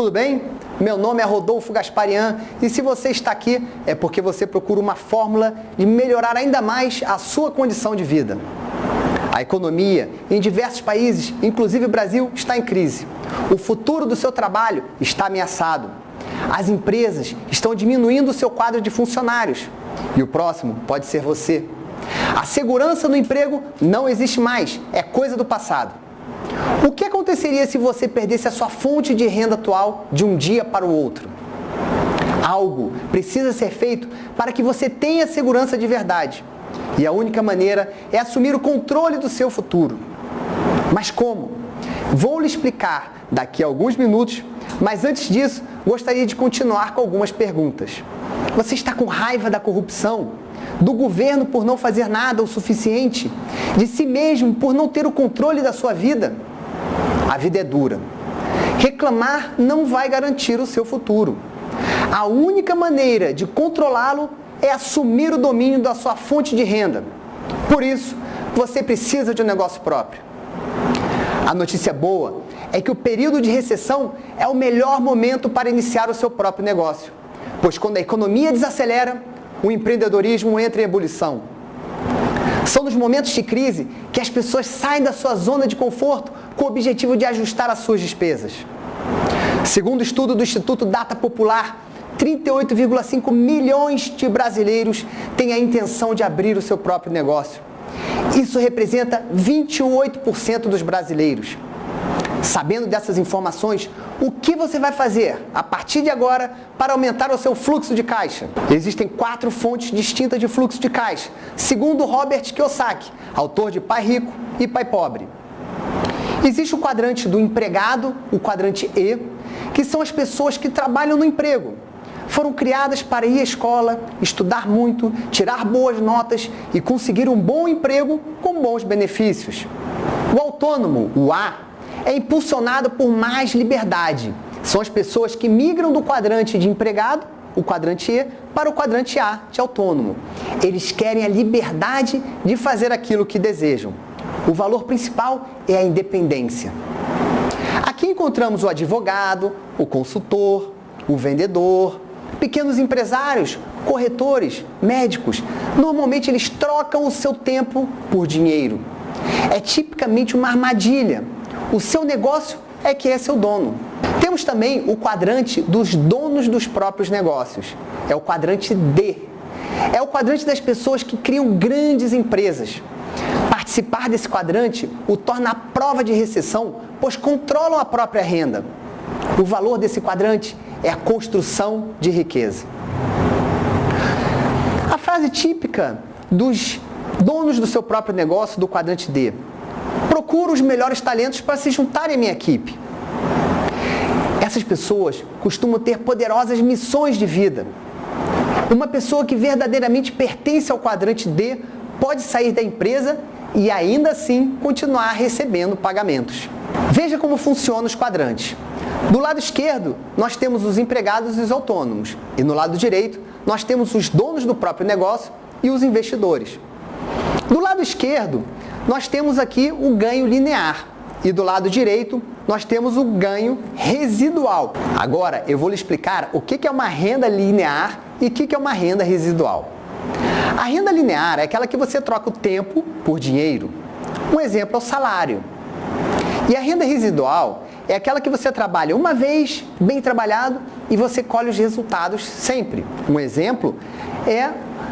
tudo bem? Meu nome é Rodolfo Gasparian e se você está aqui é porque você procura uma fórmula de melhorar ainda mais a sua condição de vida. A economia em diversos países, inclusive o Brasil, está em crise. O futuro do seu trabalho está ameaçado. As empresas estão diminuindo o seu quadro de funcionários. E o próximo pode ser você. A segurança no emprego não existe mais, é coisa do passado. O que aconteceria se você perdesse a sua fonte de renda atual de um dia para o outro? Algo precisa ser feito para que você tenha segurança de verdade. E a única maneira é assumir o controle do seu futuro. Mas como? Vou lhe explicar daqui a alguns minutos, mas antes disso, gostaria de continuar com algumas perguntas. Você está com raiva da corrupção? Do governo por não fazer nada o suficiente? De si mesmo por não ter o controle da sua vida? A vida é dura. Reclamar não vai garantir o seu futuro. A única maneira de controlá-lo é assumir o domínio da sua fonte de renda. Por isso, você precisa de um negócio próprio. A notícia boa é que o período de recessão é o melhor momento para iniciar o seu próprio negócio, pois quando a economia desacelera, o empreendedorismo entra em ebulição. São nos momentos de crise que as pessoas saem da sua zona de conforto com o objetivo de ajustar as suas despesas. Segundo o estudo do Instituto Data Popular, 38,5 milhões de brasileiros têm a intenção de abrir o seu próprio negócio. Isso representa 28% dos brasileiros. Sabendo dessas informações, o que você vai fazer a partir de agora para aumentar o seu fluxo de caixa? Existem 4 fontes distintas de fluxo de caixa, segundo Robert Kiyosaki, autor de Pai Rico e Pai Pobre. Existe o quadrante do empregado, o quadrante E, que são as pessoas que trabalham no emprego. Foram criadas para ir à escola, estudar muito, tirar boas notas e conseguir um bom emprego com bons benefícios. O autônomo, o A, é impulsionado por mais liberdade. São as pessoas que migram do quadrante de empregado, o quadrante E, para o quadrante A, de autônomo. Eles querem a liberdade de fazer aquilo que desejam. O valor principal é a independência. Aqui encontramos o advogado, o consultor, o vendedor, pequenos empresários, corretores, médicos. Normalmente eles trocam o seu tempo por dinheiro. É tipicamente uma armadilha. O seu negócio é que é seu dono. Temos também o quadrante dos donos dos próprios negócios. É o quadrante D. É o quadrante das pessoas que criam grandes empresas. Participar desse quadrante o torna a prova de recessão, pois controlam a própria renda. O valor desse quadrante é a construção de riqueza. A frase típica dos donos do seu próprio negócio do quadrante D: procuro os melhores talentos para se juntarem à minha equipe. Essas pessoas costumam ter poderosas missões de vida. Uma pessoa que verdadeiramente pertence ao quadrante D pode sair da empresa e ainda assim continuar recebendo pagamentos. Veja como funcionam os quadrantes. Do lado esquerdo, nós temos os empregados e os autônomos. E no lado direito, nós temos os donos do próprio negócio e os investidores. Do lado esquerdo, nós temos aqui o ganho linear. E do lado direito, nós temos o ganho residual. Agora, eu vou lhe explicar o que é uma renda linear e o que é uma renda residual. A renda linear é aquela que você troca o tempo por dinheiro. Um exemplo é o salário. E a renda residual é aquela que você trabalha uma vez, bem trabalhado, e você colhe os resultados sempre. Um exemplo é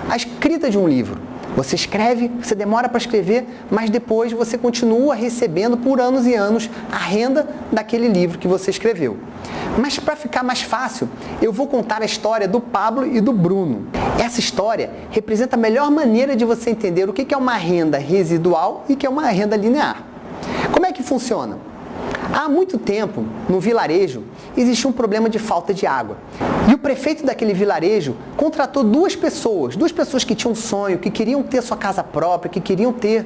a escrita de um livro. Você escreve, você demora para escrever, mas depois você continua recebendo por anos e anos a renda daquele livro que você escreveu. Mas para ficar mais fácil, eu vou contar a história do Pablo e do Bruno. Essa história representa a melhor maneira de você entender o que é uma renda residual e o que é uma renda linear. Como é que funciona? Há muito tempo, no vilarejo, existia um problema de falta de água. E o prefeito daquele vilarejo contratou duas pessoas que tinham um sonho, que queriam ter sua casa própria, que queriam ter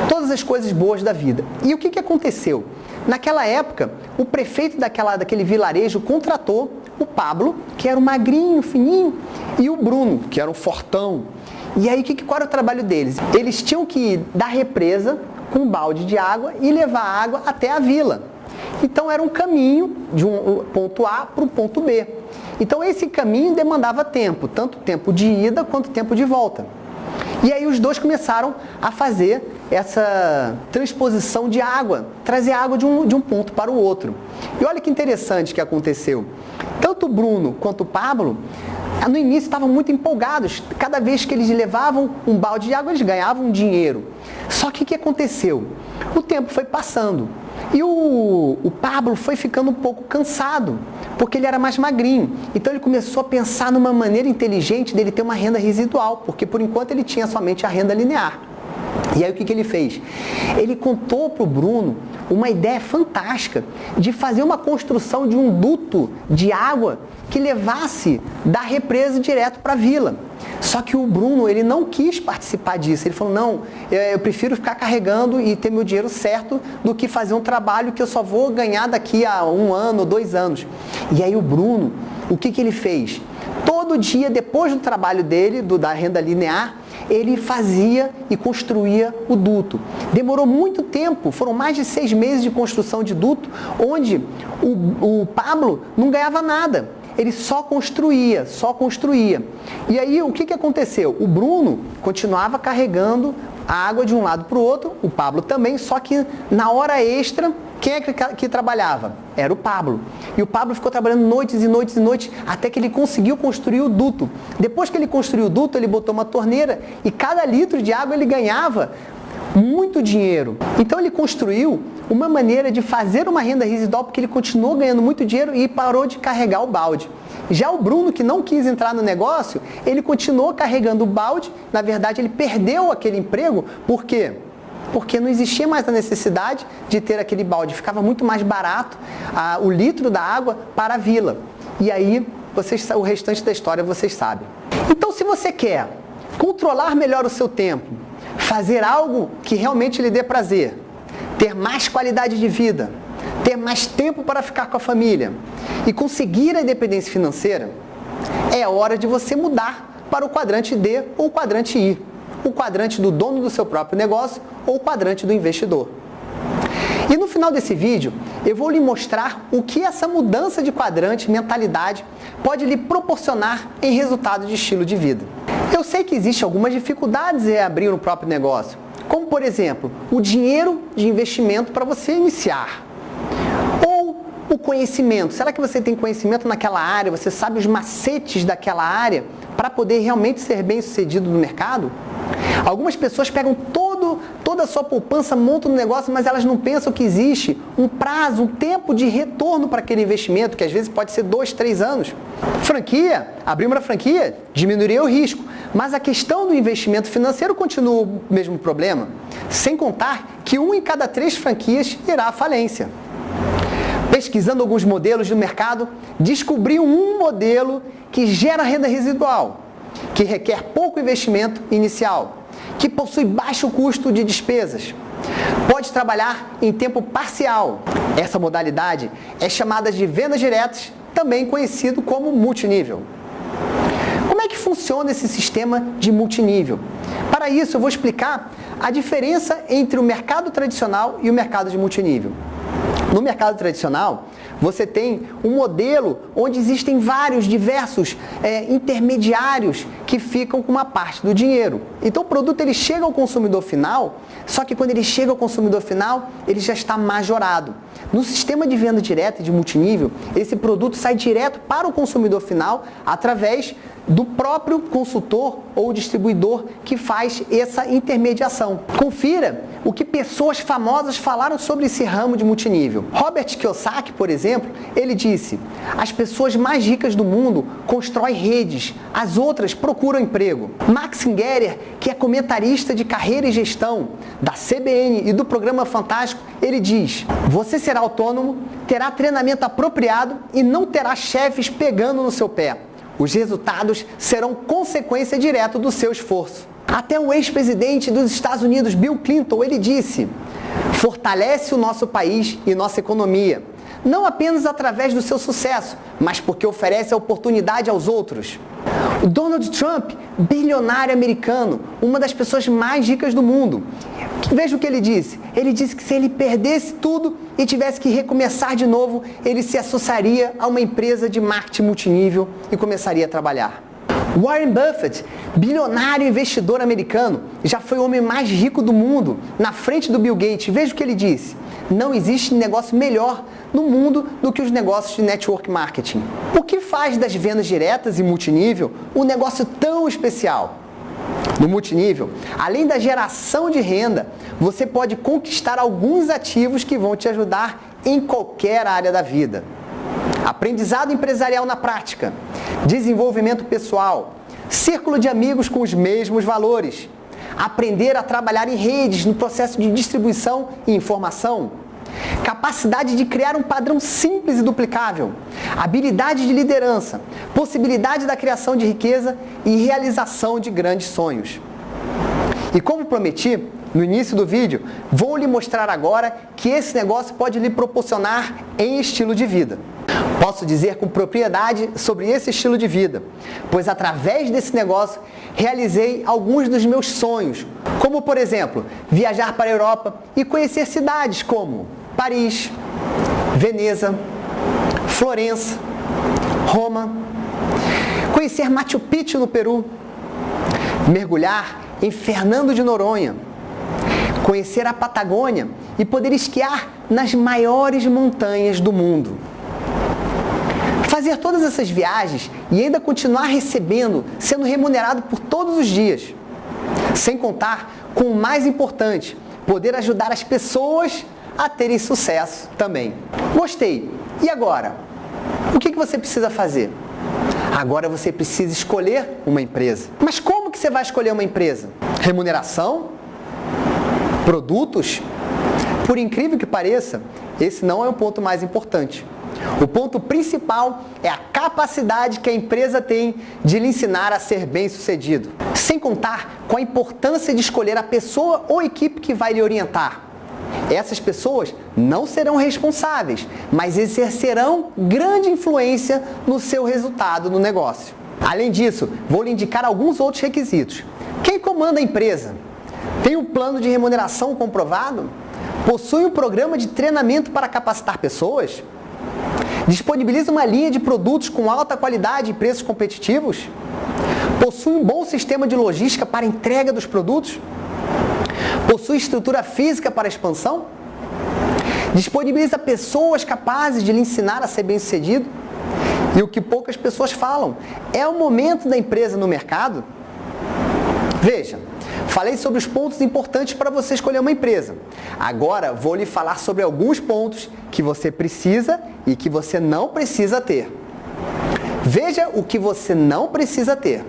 todas as coisas boas da vida. E o que aconteceu? Naquela época, o prefeito daquele vilarejo contratou o Pablo, que era um magrinho, fininho, e o Bruno, que era um fortão. E aí, qual era o trabalho deles? Eles tinham que ir da represa com um balde de água e levar a água até a vila. Então era um caminho de um ponto A para o ponto B. Então esse caminho demandava tempo, tanto tempo de ida quanto tempo de volta. E aí os dois começaram a fazer essa transposição de água, trazer água de um ponto para o outro. E olha que interessante que aconteceu. Tanto o Bruno quanto o Pablo, no início estavam muito empolgados. Cada vez que eles levavam um balde de água, eles ganhavam dinheiro. Só que o que aconteceu? O tempo foi passando. E o Pablo foi ficando um pouco cansado, porque ele era mais magrinho. Então ele começou a pensar numa maneira inteligente dele ter uma renda residual, porque por enquanto ele tinha somente a renda linear. E aí o que ele fez? Ele contou para o Bruno uma ideia fantástica de fazer uma construção de um duto de água que levasse da represa direto para a vila. Só que o Bruno, ele não quis participar disso. Ele falou, não, eu prefiro ficar carregando e ter meu dinheiro certo do que fazer um trabalho que eu só vou ganhar daqui a 1 ano ou 2 anos. E aí o Bruno, o que ele fez? Todo dia, depois do trabalho dele, da renda linear, ele fazia e construía o duto. Demorou muito tempo, foram mais de 6 meses de construção de duto, onde o Pablo não ganhava nada. Ele só construía. E aí, o que aconteceu? O Bruno continuava carregando a água de um lado para o outro, o Pablo também, só que na hora extra, quem é que trabalhava? Era o Pablo. E o Pablo ficou trabalhando noites e noites e noites, até que ele conseguiu construir o duto. Depois que ele construiu o duto, ele botou uma torneira e cada litro de água ele ganhava muito dinheiro. Então ele construiu uma maneira de fazer uma renda residual, porque ele continuou ganhando muito dinheiro e parou de carregar o balde. Já o Bruno, que não quis entrar no negócio, ele continuou carregando o balde. Na verdade, ele perdeu aquele emprego. Por quê? Porque não existia mais a necessidade de ter aquele balde. Ficava muito mais barato o litro da água para a vila. E aí, o restante da história vocês sabem. Então, se você quer controlar melhor o seu tempo, fazer algo que realmente lhe dê prazer, ter mais qualidade de vida, ter mais tempo para ficar com a família e conseguir a independência financeira, é hora de você mudar para o quadrante D ou o quadrante I. O quadrante do dono do seu próprio negócio ou o quadrante do investidor. E no final desse vídeo, eu vou lhe mostrar o que essa mudança de quadrante, mentalidade, pode lhe proporcionar em resultado de estilo de vida. Eu sei que existem algumas dificuldades em abrir um próprio negócio, como por exemplo, o dinheiro de investimento para você iniciar. Ou o conhecimento. Será que você tem conhecimento naquela área? Você sabe os macetes daquela área para poder realmente ser bem sucedido no mercado? Algumas pessoas pegam toda a sua poupança, montam no negócio, mas elas não pensam que existe um prazo, um tempo de retorno para aquele investimento, que às vezes pode ser 2, 3 anos. Franquia, abrir uma franquia, diminuiria o risco, mas a questão do investimento financeiro continua o mesmo problema, sem contar que 1 em cada 3 franquias irá à falência. Pesquisando alguns modelos no mercado, descobriu um modelo que gera renda residual, que requer pouco investimento inicial, que possui baixo custo de despesas. Pode trabalhar em tempo parcial. Essa modalidade é chamada de vendas diretas, também conhecido como multinível. Como é que funciona esse sistema de multinível? Para isso, eu vou explicar a diferença entre o mercado tradicional e o mercado de multinível. No mercado tradicional, você tem um modelo onde existem diversos intermediários que ficam com uma parte do dinheiro. Então o produto ele chega ao consumidor final, só que quando ele chega ao consumidor final, ele já está majorado. No sistema de venda direta e de multinível, esse produto sai direto para o consumidor final através do próprio consultor ou distribuidor que faz essa intermediação. Confira o que pessoas famosas falaram sobre esse ramo de multinível. Robert Kiyosaki, por exemplo, ele disse: as pessoas mais ricas do mundo constroem redes, as outras procuram emprego. Max Singer, que é comentarista de carreira e gestão da CBN e do programa Fantástico, ele diz: você será autônomo, terá treinamento apropriado e não terá chefes pegando no seu pé. Os resultados serão consequência direta do seu esforço. Até o ex-presidente dos Estados Unidos, Bill Clinton, ele disse: fortalece o nosso país e nossa economia, não apenas através do seu sucesso, mas porque oferece a oportunidade aos outros. Donald Trump, bilionário americano, uma das pessoas mais ricas do mundo. Veja o que ele disse. Ele disse que se ele perdesse tudo e tivesse que recomeçar de novo, ele se associaria a uma empresa de marketing multinível e começaria a trabalhar. Warren Buffett, bilionário investidor americano, já foi o homem mais rico do mundo, na frente do Bill Gates. Veja o que ele disse. Não existe negócio melhor no mundo do que os negócios de network marketing. O que faz das vendas diretas e multinível um negócio tão especial? No multinível, além da geração de renda, você pode conquistar alguns ativos que vão te ajudar em qualquer área da vida. Aprendizado empresarial na prática, desenvolvimento pessoal, círculo de amigos com os mesmos valores, aprender a trabalhar em redes no processo de distribuição e informação, capacidade de criar um padrão simples e duplicável, habilidade de liderança, possibilidade da criação de riqueza e realização de grandes sonhos. E como prometi, no início do vídeo, vou lhe mostrar agora que esse negócio pode lhe proporcionar em estilo de vida. Posso dizer com propriedade sobre esse estilo de vida, pois através desse negócio realizei alguns dos meus sonhos, como por exemplo, viajar para a Europa e conhecer cidades como Paris, Veneza, Florença, Roma, conhecer Machu Picchu no Peru, mergulhar em Fernando de Noronha, conhecer a Patagônia e poder esquiar nas maiores montanhas do mundo. Fazer todas essas viagens e ainda continuar recebendo, sendo remunerado por todos os dias. Sem contar com o mais importante, poder ajudar as pessoas a terem sucesso também. Gostei. E agora? O que você precisa fazer? Agora você precisa escolher uma empresa. Mas como que você vai escolher uma empresa? Remuneração? Produtos? Por incrível que pareça, esse não é o ponto mais importante. O ponto principal é a capacidade que a empresa tem de lhe ensinar a ser bem-sucedido. Sem contar com a importância de escolher a pessoa ou equipe que vai lhe orientar. Essas pessoas não serão responsáveis, mas exercerão grande influência no seu resultado no negócio. Além disso, vou lhe indicar alguns outros requisitos. Quem comanda a empresa? Tem um plano de remuneração comprovado? Possui um programa de treinamento para capacitar pessoas? Disponibiliza uma linha de produtos com alta qualidade e preços competitivos? Possui um bom sistema de logística para a entrega dos produtos? Possui estrutura física para a expansão? Disponibiliza pessoas capazes de lhe ensinar a ser bem-sucedido? E o que poucas pessoas falam, é o momento da empresa no mercado? Veja, falei sobre os pontos importantes para você escolher uma empresa. Agora vou lhe falar sobre alguns pontos que você precisa e que você não precisa ter. Veja o que você não precisa ter.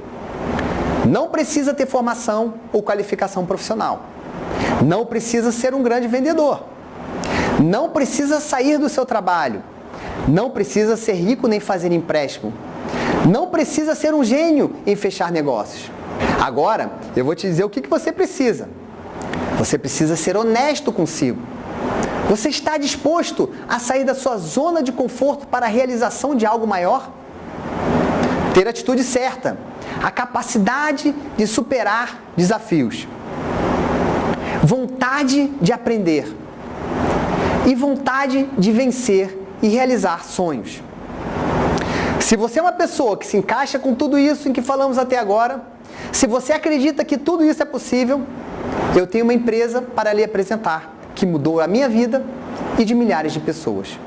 Não precisa ter formação ou qualificação profissional. Não precisa ser um grande vendedor. Não precisa sair do seu trabalho. Não precisa ser rico nem fazer empréstimo. Não precisa ser um gênio em fechar negócios. Agora, eu vou te dizer o que você precisa. Você precisa ser honesto consigo. Você está disposto a sair da sua zona de conforto para a realização de algo maior? Ter a atitude certa, a capacidade de superar desafios, vontade de aprender e vontade de vencer e realizar sonhos. Se você é uma pessoa que se encaixa com tudo isso em que falamos até agora, se você acredita que tudo isso é possível, eu tenho uma empresa para lhe apresentar que mudou a minha vida e de milhares de pessoas.